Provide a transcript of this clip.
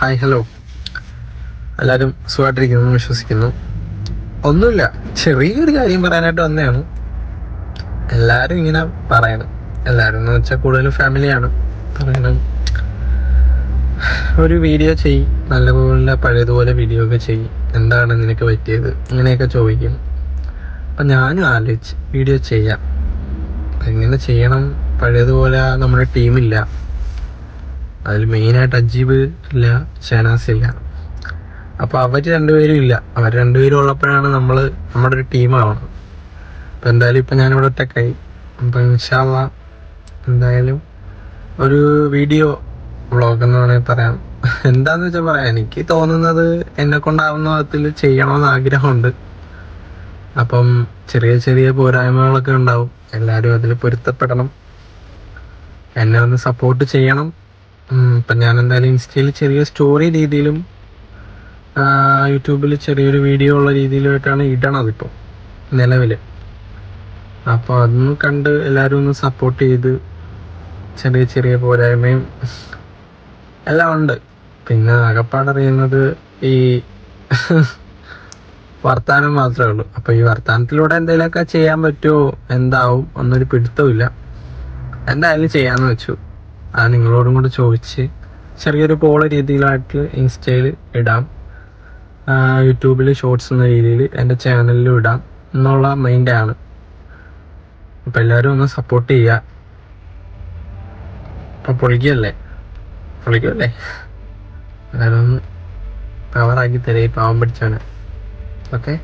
Hi hello, എല്ലാവരും സുഖമായിട്ടിരിക്കുന്നു വിശ്വസിക്കുന്നു. ഒന്നുമില്ല, ചെറിയൊരു കാര്യം പറയാനായിട്ട് വന്നതാണ്. എല്ലാവരും ഇങ്ങനെ പറയണം, എല്ലാവരും എന്ന് വെച്ചാൽ കൂടുതലും ഫാമിലിയാണ് പറയണം, ഒരു വീഡിയോ ചെയ്യ്, നല്ലപോലെ പഴയതുപോലെ വീഡിയോ ഒക്കെ ചെയ്യ്, എന്താണ് നിനക്ക് പറ്റിയത്, ഇങ്ങനെയൊക്കെ ചോദിക്കും. അപ്പം ഞാനും ആലോചിച്ച് വീഡിയോ ചെയ്യാം. എങ്ങനെ ചെയ്യണം? പഴയതുപോലെ നമ്മുടെ ടീമില്ല, അതിൽ മെയിനായിട്ട് അജീബ് ഇല്ല, ഷനാസ് ഇല്ല. അപ്പോൾ അവർ രണ്ടുപേരും ഇല്ല. അവർ രണ്ടുപേരും ഉള്ളപ്പോഴാണ് നമ്മുടെ ഒരു ടീമാവണം. അപ്പം എന്തായാലും ഇപ്പം ഞാനിവിടെ ഒറ്റക്കായി. അപ്പം ഇൻഷാ അല്ലാഹ് എന്തായാലും ഒരു വീഡിയോ വ്ളോഗ് എന്ന് വേണമെങ്കിൽ പറയാം. എന്താന്ന് വെച്ചാൽ പറയാം, എനിക്ക് തോന്നുന്നത് എന്നെ കൊണ്ടാവുന്ന വിധത്തിൽ ചെയ്യണമെന്ന് ആഗ്രഹമുണ്ട്. അപ്പം ചെറിയ ചെറിയ പോരായ്മകളൊക്കെ ഉണ്ടാവും, എല്ലാവരും അതിൽ പൊരുത്തപ്പെടണം, എന്നെ ഒന്ന് സപ്പോർട്ട് ചെയ്യണം. ഇപ്പം ഞാൻ എന്തായാലും ഇൻസ്റ്റയിൽ ചെറിയ സ്റ്റോറി രീതിയിലും യൂട്യൂബിൽ ചെറിയൊരു വീഡിയോ ഉള്ള രീതിയിലായിട്ടാണ് ഇടണത് ഇപ്പോൾ നിലവിൽ. അപ്പോൾ അതൊന്ന് കണ്ട് എല്ലാവരും ഒന്ന് സപ്പോർട്ട് ചെയ്ത്, ചെറിയ ചെറിയ പോരായ്മയും എല്ലാം ഉണ്ട്. പിന്നെ ആകപ്പാടറിയുന്നത് ഈ വർത്താനം മാത്രമേ ഉള്ളൂ. അപ്പോൾ ഈ വർത്താനത്തിലൂടെ എന്തെങ്കിലുമൊക്കെ ചെയ്യാൻ പറ്റുമോ, എന്താവും ഒന്നൊരു പിടുത്തമില്ല. എന്തായാലും ചെയ്യാമെന്ന് വെച്ചു. അത് നിങ്ങളോടും കൂടെ ചോദിച്ച് ചെറിയൊരു പോള രീതിയിലായിട്ട് ഇൻസ്റ്റയിൽ ഇടാം, യൂട്യൂബിൽ ഷോർട്സ് എന്ന രീതിയിൽ എൻ്റെ ചാനലിലും ഇടാം എന്നുള്ള മൈൻഡാണ്. അപ്പം എല്ലാവരും ഒന്ന് സപ്പോർട്ട് ചെയ്യുക. അപ്പം പൊളിക്കല്ലേ എല്ലാവരും ഒന്ന് പവറാക്കി തരേ, പാവം പിടിച്ചാണ്. ഓക്കെ.